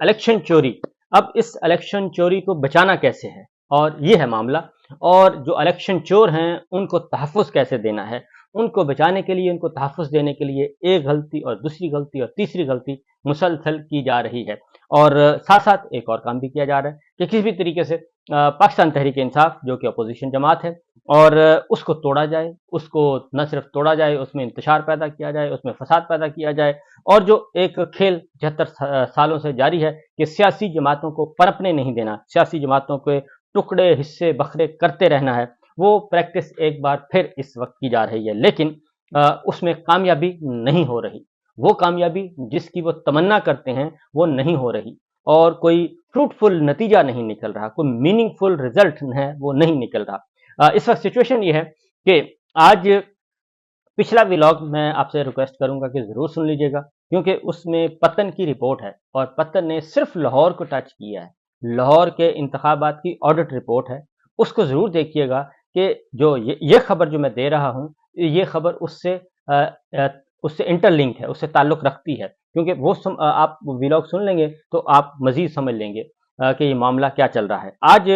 Election चोरी। अब इस इलेक्शन चोरी को बचाना कैसे है, और ये है मामला। और जो इलेक्शन चोर हैं उनको तहफ़्फ़ुज़ कैसे देना है, उनको बचाने के लिए, उनको तहफ़्फ़ुज़ देने के लिए एक गलती और दूसरी गलती और तीसरी गलती मुसलसल की जा रही है। और साथ साथ एक और काम भी किया जा रहा है कि किसी भी तरीके से पाकिस्तान तहरीक इंसाफ जो कि अपोजिशन जमात है, और उसको तोड़ा जाए, उसको न सिर्फ तोड़ा जाए, उसमें इंतशार पैदा किया जाए, उसमें फसाद पैदा किया जाए। और जो एक खेल 73 सालों से जारी है कि सियासी जमातों को पनपने नहीं देना, सियासी जमातों के टुकड़े हिस्से बखरे करते रहना है, वो प्रैक्टिस एक बार फिर इस वक्त की जा रही है। लेकिन उसमें कामयाबी नहीं हो रही। वो कामयाबी जिसकी वो तमन्ना करते हैं वो नहीं हो रही, और कोई फ्रूटफुल नतीजा नहीं निकल रहा, कोई मीनिंगफुल रिजल्ट है वो नहीं निकल रहा। इस वक्त सिचुएशन ये है कि आज पिछला व्लॉग मैं आपसे रिक्वेस्ट करूंगा कि ज़रूर सुन लीजिएगा, क्योंकि उसमें पत्तन की रिपोर्ट है और पत्तन ने सिर्फ लाहौर को टच किया है। लाहौर के इंतखाबात की ऑडिट रिपोर्ट है, उसको ज़रूर देखिएगा कि जो ये खबर जो मैं दे रहा हूँ, ये खबर उससे इंटरलिंक है, उससे ताल्लुक़ रखती है। क्योंकि वो आप व्लॉग सुन लेंगे तो आप मज़ीद समझ लेंगे कि ये मामला क्या चल रहा है। आज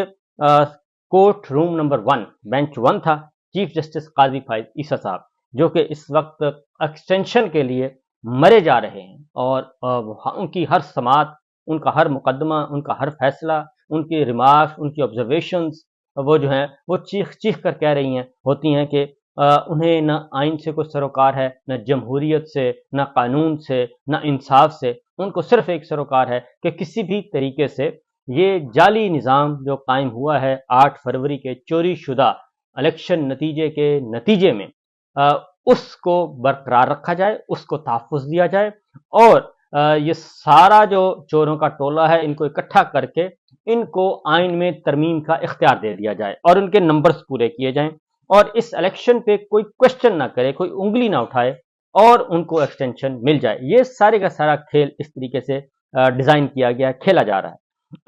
कोर्ट रूम नंबर 1 बेंच 1 था, चीफ जस्टिस काजी फाइज ईसा साहब, जो कि इस वक्त एक्सटेंशन के लिए मरे जा रहे हैं, और उनकी हर समात, उनका हर मुकदमा, उनका हर फैसला, उनकी रिमार्क्स, उनकी ऑब्जर्वेशंस, वो जो हैं वो चीख चीख कर कह रही हैं होती हैं कि उन्हें न आइन से कोई सरोकार है, न जमहूरियत से, न कानून से, न इंसाफ से। उनको सिर्फ एक सरोकार है कि किसी भी तरीके से ये जाली निज़ाम जो कायम हुआ है 8 फरवरी के चोरी शुदा इलेक्शन नतीजे के नतीजे में, उसको बरकरार रखा जाए, उसको तहफ़्फ़ुज़ दिया जाए, और ये सारा जो चोरों का टोला है इनको इकट्ठा करके इनको आइन में तरमीम का इख्तियार दे दिया जाए, और उनके नंबर्स पूरे किए जाएं, और इस इलेक्शन पे कोई क्वेश्चन ना करे, कोई उंगली ना उठाए, और उनको एक्सटेंशन मिल जाए। ये सारे का सारा खेल इस तरीके से डिज़ाइन किया गया, खेला जा रहा है।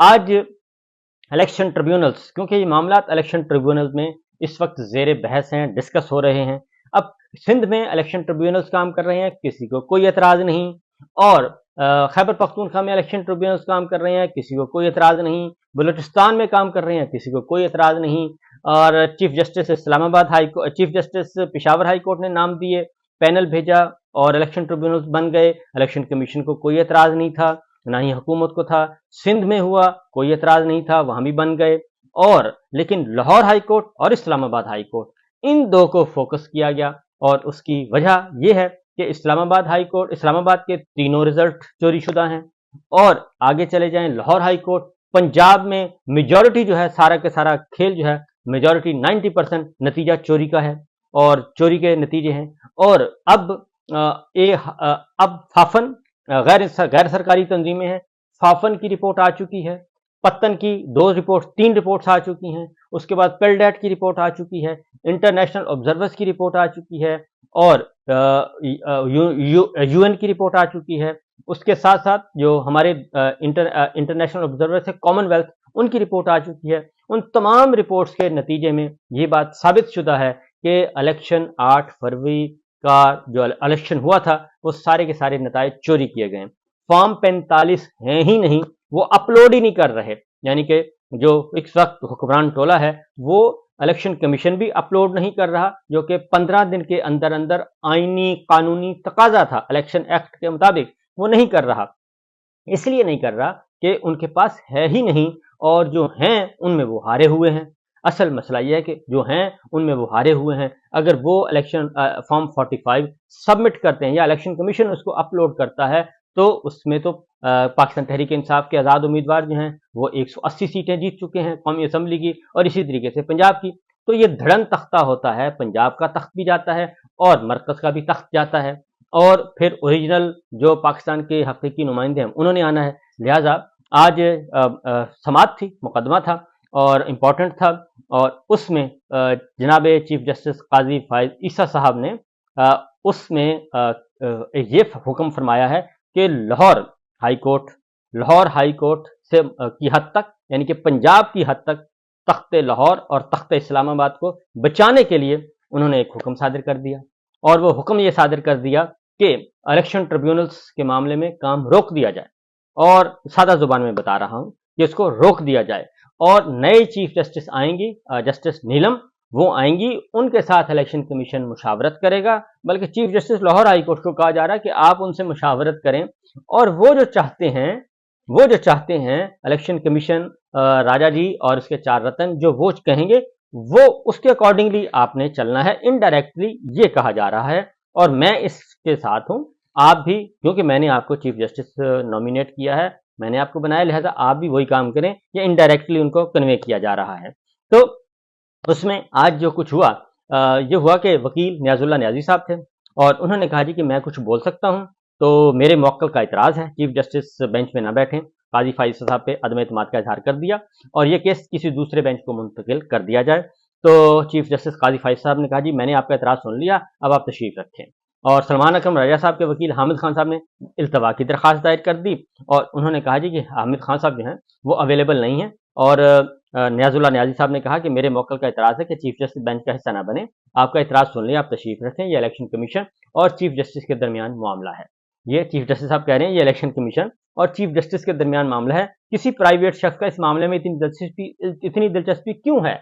आज इलेक्शन ट्रिब्यूनल्स, क्योंकि ये मामला इलेक्शन ट्रिब्यूनल्स में इस वक्त ज़ेर बहस हैं, डिस्कस हो रहे हैं। अब सिंध में इलेक्शन ट्रिब्यूनल्स काम कर रहे हैं, किसी को कोई एतराज़ नहीं, और खैबर पख्तूनख्वा में इलेक्शन ट्रिब्यूनल्स काम कर रहे हैं, किसी को कोई एतराज़ नहीं। बलूचिस्तान में काम कर रहे हैं, किसी को कोई एतराज़ नहीं। और chief justice Islamabad high court, chief justice Peshawar high court ने नाम दिए, पैनल भेजा, और इलेक्शन ट्रिब्यूनल्स बन गए। इलेक्शन कमीशन को कोई एतराज़ नहीं था, ना ही हुकूमत को था। सिंध में हुआ, कोई एतराज़ नहीं था, वहाँ भी बन गए। और लेकिन लाहौर हाई कोर्ट और इस्लामाबाद हाई कोर्ट, इन दो को फोकस किया गया, और उसकी वजह यह है कि इस्लामाबाद हाई कोर्ट, इस्लामाबाद के तीनों रिजल्ट चोरी शुदा हैं। और आगे चले जाएं लाहौर हाई कोर्ट, पंजाब में मेजॉरिटी जो है, सारा के सारा खेल जो है, मेजॉरिटी 90% नतीजा चोरी का है, और चोरी के नतीजे हैं। और अब फाफन गैर सरकारी तंजीमें हैं, फाफन की रिपोर्ट आ चुकी है, पत्तन की 3 रिपोर्ट्स आ चुकी हैं, उसके बाद पेलडेट की रिपोर्ट आ चुकी है, इंटरनेशनल ऑब्जर्वर्स की रिपोर्ट आ चुकी है, और यूएन की रिपोर्ट आ चुकी है। उसके साथ साथ जो हमारे इंटरनेशनल ऑब्जर्वर्स है, कॉमनवेल्थ, उनकी रिपोर्ट आ चुकी है। उन तमाम रिपोर्ट्स के नतीजे में ये बात साबित शुदा है कि इलेक्शन 8 फरवरी का जो इलेक्शन हुआ था वो सारे के सारे नताइज चोरी किए गए। फॉर्म 45 हैं ही नहीं, वो अपलोड ही नहीं कर रहे, यानी कि जो इस वक्त हुक्मरान टोला है वो इलेक्शन कमीशन भी अपलोड नहीं कर रहा, जो कि 15 दिन के अंदर अंदर आईनी कानूनी तकाजा था इलेक्शन एक्ट के मुताबिक, वो नहीं कर रहा। इसलिए नहीं कर रहा कि उनके पास है ही नहीं, और जो हैं उनमें वो हारे हुए हैं। असल मसला यह है कि जो हैं उनमें वो हारे हुए हैं। अगर वो इलेक्शन फॉर्म 45 सबमिट करते हैं या इलेक्शन कमीशन उसको अपलोड करता है, तो उसमें तो पाकिस्तान तहरीक इंसाफ के आज़ाद उम्मीदवार जो हैं वो 180 सीटें जीत चुके हैं कौमी असम्बली की, और इसी तरीके से पंजाब की। तो ये धड़न तख्ता होता है, पंजाब का तख्त भी जाता है और मरकज़ का भी तख्त जाता है, और फिर ओरिजिनल जो पाकिस्तान के हकीकी नुमाइंदे हैं उन्होंने आना है। लिहाजा आज समात थी, मुकदमा था और इम्पोर्टेंट था, और उसमें जनाब चीफ जस्टिस काजी फाइज ईसा साहब ने उसमें ये हुक्म फरमाया है कि लाहौर हाई कोर्ट से की हद तक, यानी कि पंजाब की हद तक, तख्त लाहौर और तख्त इस्लामाबाद को बचाने के लिए उन्होंने एक हुक्म सादिर कर दिया। और वो हुक्म ये सादिर कर दिया कि इलेक्शन ट्रिब्यूनल्स के मामले में काम रोक दिया जाए। اور सादा जुबान में बता रहा हूं कि इसको रोक दिया जाए। और नए चीफ जस्टिस आएंगी, जस्टिस नीलम वो आएंगी, उनके साथ इलेक्शन कमीशन मुशावरत करेगा। बल्कि chief justice Lahore high court को कहा जा रहा है कि आप उनसे मुशावरत करें, और वो जो चाहते हैं इलेक्शन कमीशन, राजा जी और उसके चार रतन जो वो कहेंगे, वो उसके अकॉर्डिंगली आपने चलना है। इनडायरेक्टली ये कहा जा रहा है, और मैं इसके साथ हूं। आप भी, क्योंकि मैंने आपको चीफ जस्टिस नॉमिनेट किया है, मैंने आपको बनाया, लिहाजा आप भी वही काम करें। ये इनडायरेक्टली उनको कन्वे किया जा रहा है। तो उसमें आज जो कुछ हुआ, ये हुआ कि वकील नियाजुल्लाह नियाजी साहब थे, और उन्होंने कहा जी कि मैं कुछ बोल सकता हूं, तो मेरे मौक्कल का इतराज है, चीफ जस्टिस बेंच में ना बैठे। काजी फाइज साहब पे अदम एतमाद का इजहार कर दिया, और ये केस किसी दूसरे बेंच को मुंतकिल कर दिया जाए। तो चीफ जस्टिस काजी फाइज साहब ने कहा जी मैंने आपका इतराज सुन लिया, अब आप तशरीफ रखें। और सलमान अकरम राजा साहब के वकील हामिद खान साहब ने इल्तवा की दरख्वास्त दायर कर दी, और उन्होंने कहा जी कि हामिद खान साहब जो हैं वो अवेलेबल नहीं हैं। और नियाजुल्लाह नियाजी साहब ने कहा कि मेरे मौकल का इतराज है कि चीफ जस्टिस बेंच का हिस्सा ना बने, आपका इतराज सुन लिया, आप तशरीफ रखें। ये इलेक्शन कमीशन और चीफ जस्टिस के दरमियान मामला है। ये चीफ जस्टिस साहब कह रहे हैं ये इलेक्शन कमीशन और चीफ जस्टिस के दरमियान मामला है, किसी प्राइवेट शख्स का इस मामले में इतनी दिलचस्पी क्यों है।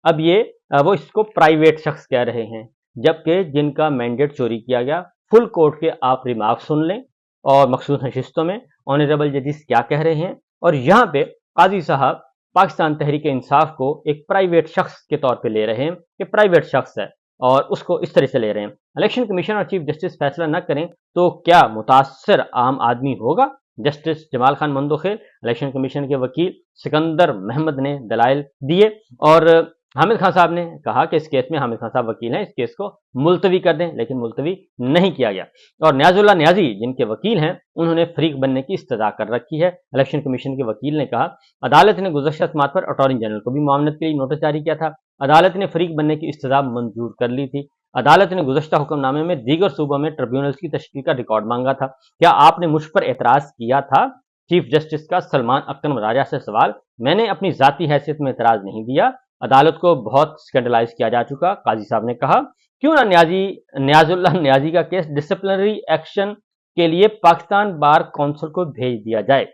अब ये वो इसको प्राइवेट शख्स कह रहे हैं, जबकि जिनका मैंडेट चोरी किया गया, फुल कोर्ट के आप रिमार्क सुन लें और मखसूस नशिस्तों में ऑनरेबल जजिस क्या कह रहे हैं। और यहाँ पे काजी साहब पाकिस्तान तहरीक इंसाफ को एक प्राइवेट शख्स के तौर पे ले रहे हैं कि प्राइवेट शख्स है, और उसको इस तरह से ले रहे हैं। इलेक्शन कमीशन और चीफ जस्टिस फैसला न करें तो क्या मुतासर आम आदमी होगा। Justice Jamal Khan Mandokhel, election commission के वकील सिकंदर महमद ने दलाइल दिए, और हामिद खान साहब ने कहा कि इस केस में हामिद खान साहब वकील हैं, इस केस को मुलतवी कर दें, लेकिन मुलतवी नहीं किया गया। और नियाजुल्लाह नियाजी जिनके वकील हैं, उन्होंने फरीक बनने की इस्तदा कर रखी है। इलेक्शन कमीशन के वकील ने कहा अदालत ने गुज़श्ता समात पर अटॉर्नी जनरल को भी मामलत के लिए नोटिस जारी किया था, अदालत ने फरीक बनने की इस्तदा मंजूर कर ली थी, अदालत ने गुज़श्ता हुक्मनामे में दीगर सूबों में ट्रिब्यूनल्स की तश्कील का रिकॉर्ड मांगा था, क्या आपने मुझ पर एतराज़ किया था। चीफ जस्टिस का सलमान अकरम राजा से सवाल, मैंने अपनी जाती हैसियत में एतराज़ नहीं दिया, अदालत को बहुत स्कैंडलाइज किया जा चुका। काजी साहब ने कहा क्यों ना नियाजुल्लाह नियाजी का केस डिसिप्लिनरी एक्शन के लिए पाकिस्तान बार काउंसिल को भेज दिया जाए।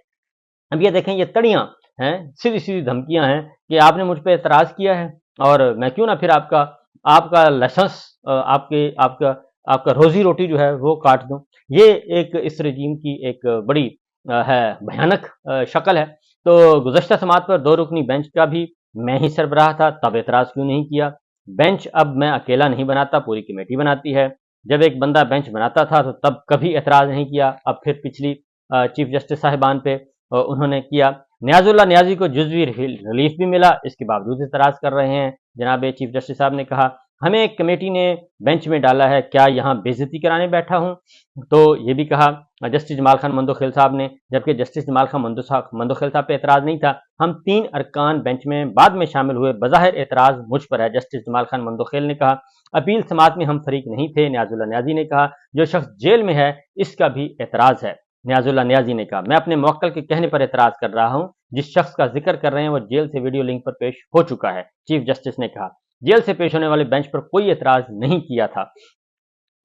अब ये देखें, ये तड़ियां हैं, सीधी सीधी धमकियां हैं कि आपने मुझ पर एतराज किया है, और मैं क्यों ना फिर आपका लाइसेंस, आपका रोजी रोटी जो है वो काट दूं। ये एक इस रजीम की एक बड़ी है भयानक शक्ल है। तो गुज़श्ता समात पर दो रुकनी बेंच का भी मैं ही सरबराह था, तब एतराज क्यों नहीं किया। बेंच अब मैं अकेला नहीं बनाता, पूरी कमेटी बनाती है। जब एक बंदा बेंच बनाता था तो तब कभी एतराज नहीं किया, अब फिर पिछली चीफ जस्टिस साहिबान पे उन्होंने किया। नियाजुल्लाह नियाजी को जुज़वी रिलीफ भी मिला, इसके बावजूद एतराज कर रहे हैं। जनाब चीफ जस्टिस साहब ने कहा हमें एक कमेटी ने बेंच में डाला है, क्या यहाँ बेइज्जती कराने बैठा हूँ। तो ये भी कहा जस्टिस जमाल खान मंदोखेल साहब ने, जबकि जस्टिस जमाल खान मंदोखेल साहब पे एतराज नहीं था। हम 3 अरकान बेंच में बाद में शामिल हुए, बज़ाहिर एतराज मुझ पर है। जस्टिस जमाल खान मंदोखेल ने कहा अपील समात में हम फरीक नहीं थे। नियाजुल्लाह नियाजी ने कहा जो शख्स जेल में है इसका भी एतराज है। नियाजुल्लाह नियाजी ने कहा मैं अपने मुवक्किल के कहने पर एतराज कर रहा हूँ, जिस शख्स का जिक्र कर रहे हैं वो जेल से वीडियो लिंक पर पेश हो चुका है। चीफ जस्टिस ने कहा जेल से पेश होने वाले बेंच पर कोई एतराज नहीं किया था।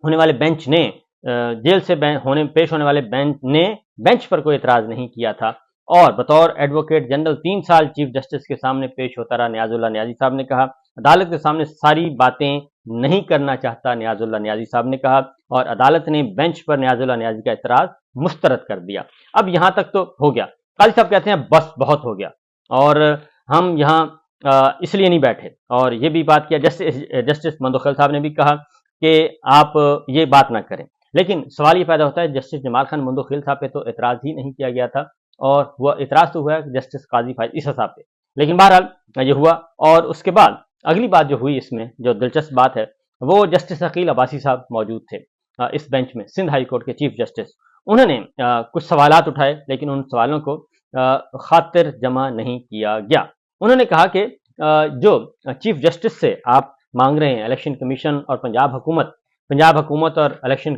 होने वाले बेंच ने जेल से पेश होने वाले बेंच पर कोई एतराज नहीं किया था। और बतौर एडवोकेट जनरल 3 साल चीफ जस्टिस के सामने पेश होता रहा। नियाजुल्लाह नियाजी साहब ने कहा अदालत के सामने सारी बातें नहीं करना चाहता। नियाजुल्लाह नियाजी साहब ने कहा, और अदालत ने बेंच पर नियाजुल्लाह नियाजी का एतराज मुस्तरद कर दिया। अब यहां तक तो हो गया। काजी साहब कहते हैं बस बहुत हो गया, और हम यहाँ इसलिए नहीं बैठे। और ये भी बात किया जस्टिस मंदोखेल साहब ने भी कहा कि आप ये बात ना करें। लेकिन सवाल ये पैदा होता है जस्टिस जमाल खान मंदोखेल साहब पे तो एतराज ही नहीं किया गया था, और वह एतराज तो हुआ है जस्टिस काजी फाइज ईसा साहब पे। लेकिन बहरहाल ये हुआ। और उसके बाद अगली बात जो हुई, इसमें जो दिलचस्प बात है, वो जस्टिस अकील अब्बासी साहब मौजूद थे इस बेंच में, सिंध हाई कोर्ट के चीफ जस्टिस। उन्होंने कुछ सवालात उठाए, लेकिन उन सवालों को खातिर जमा नहीं किया गया। उन्होंने कहा कि जो चीफ जस्टिस से आप मांग रहे हैं, इलेक्शन कमीशन और पंजाब हुकूमत और इलेक्शन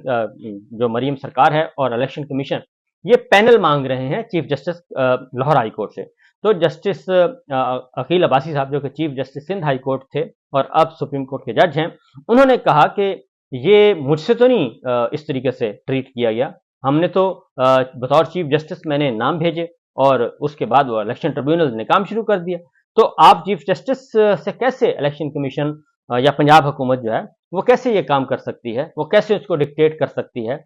जो मरीम सरकार है और इलेक्शन कमीशन, ये पैनल मांग रहे हैं chief justice Lahore high court से। तो जस्टिस अकील अब्बासी साहब जो कि chief justice Sindh high court थे और अब सुप्रीम कोर्ट के जज हैं, उन्होंने कहा कि ये मुझसे तो नहीं इस तरीके से ट्रीट किया गया, ہم نے تو بطور چیف جسٹس میں نے نام بھیجے اور اس کے بعد وہ الیکشن ٹریبیونل نے کام شروع کر دیا. تو آپ چیف جسٹس سے کیسے الیکشن کمیشن یا پنجاب حکومت جو ہے وہ کیسے یہ کام کر سکتی ہے, وہ کیسے اس کو ڈکٹیٹ کر سکتی ہے,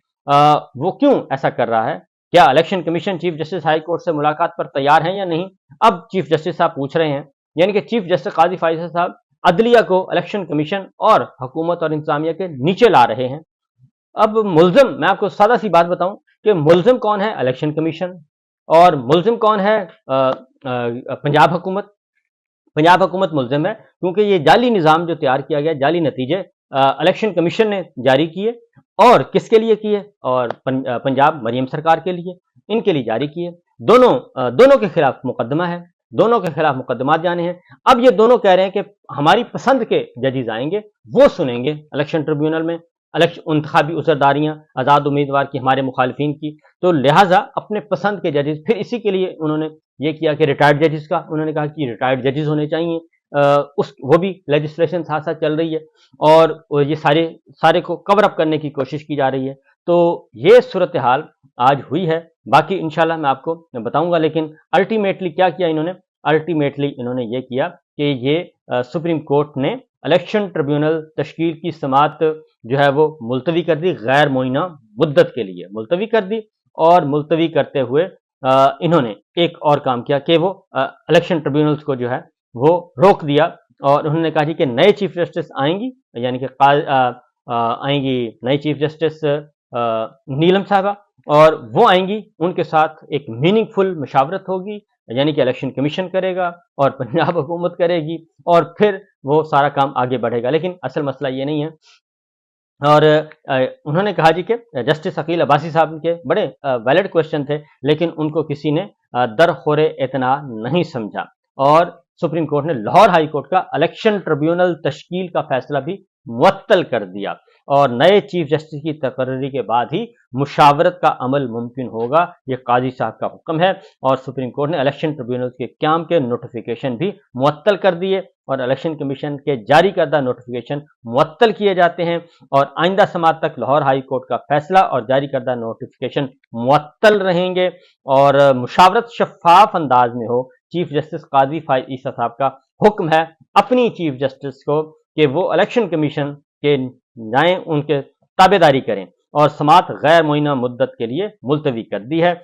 وہ کیوں ایسا کر رہا ہے؟ کیا election commission chief justice high court سے ملاقات پر تیار ہیں یا نہیں؟ اب چیف جسٹس صاحب پوچھ رہے ہیں, یعنی کہ چیف جسٹس قاضی فائز صاحب عدلیہ کو الیکشن کمیشن اور حکومت اور انتظامیہ کے نیچے لا رہے ہیں. اب ملزم, میں آپ کو سادہ سی بات بتاؤں کہ ملزم کون ہے؟ Election commission. اور ملزم کون ہے؟ پنجاب حکومت. پنجاب حکومت ملزم ہے کیونکہ یہ جعلی نظام جو تیار کیا گیا, جعلی نتیجے الیکشن کمیشن نے جاری کیے, اور کس کے لیے کیے؟ اور پنجاب مریم سرکار کے لیے, ان کے لیے جاری کیے. دونوں کے خلاف مقدمہ ہے, دونوں کے خلاف مقدمات جانے ہیں. اب یہ دونوں کہہ رہے ہیں کہ ہماری پسند کے ججز آئیں گے, وہ سنیں گے الیکشن ٹریبیونل میں انتخابی عذرداریاں آزاد امیدوار کی, ہمارے مخالفین کی. تو لہٰذا اپنے پسند کے ججز, پھر اسی کے لیے انہوں نے یہ کیا کہ ریٹائرڈ ججز کا, انہوں نے کہا کہ ریٹائرڈ ججز ہونے چاہیے. وہ بھی لیجسلیشن ساتھ ساتھ چل رہی ہے, اور یہ سارے کو کور اپ کرنے کی کوشش کی جا رہی ہے. تو یہ صورتحال آج ہوئی ہے. باقی انشاءاللہ میں آپ کو بتاؤں گا, لیکن الٹیمیٹلی کیا کیا انہوں نے؟ الٹیمیٹلی انہوں نے یہ کیا کہ یہ سپریم کورٹ نے الیکشن ٹریبیونل تشکیل کی سماعت جو ہے وہ ملتوی کر دی, غیر معینہ مدت کے لیے ملتوی کر دی. اور ملتوی کرتے ہوئے انہوں نے ایک اور کام کیا کہ وہ الیکشن ٹریبیونلز کو جو ہے وہ روک دیا, اور انہوں نے کہا جی کہ نئے چیف جسٹس آئیں گی, یعنی کہ آئیں گی نئی چیف جسٹس نیلم صاحبہ, اور وہ آئیں گی, ان کے ساتھ ایک میننگ فل مشاورت ہوگی, یعنی کہ الیکشن کمیشن کرے گا اور پنجاب حکومت کرے گی, اور پھر وہ سارا کام آگے بڑھے گا. لیکن اصل مسئلہ یہ نہیں ہے. اور انہوں نے کہا جی کہ جسٹس عقیل عباسی صاحب کے بڑے ویلڈ کوشچن تھے, لیکن ان کو کسی نے درخور اعتنا نہیں سمجھا, اور سپریم کورٹ نے لاہور ہائی کورٹ کا الیکشن ٹریبیونل تشکیل کا فیصلہ بھی معطل کر دیا, اور نئے چیف جسٹس کی تقرری کے بعد ہی مشاورت کا عمل ممکن ہوگا. یہ قاضی صاحب کا حکم ہے, اور سپریم کورٹ نے الیکشن ٹریبیونل کے قیام کے نوٹیفیکیشن بھی معطل کر دیے, اور الیکشن کمیشن کے جاری کردہ نوٹیفیکیشن معطل کیے جاتے ہیں, اور آئندہ سماعت تک لاہور ہائی کورٹ کا فیصلہ اور جاری کردہ نوٹیفیکیشن معطل رہیں گے, اور مشاورت شفاف انداز میں ہو. چیف جسٹس قاضی فائز عیسیٰ صاحب کا حکم ہے اپنی چیف جسٹس کو کہ وہ الیکشن کمیشن کے جائیں, ان کے تابع داری کریں, اور سماعت غیر معینہ مدت کے لیے ملتوی کر دی ہے.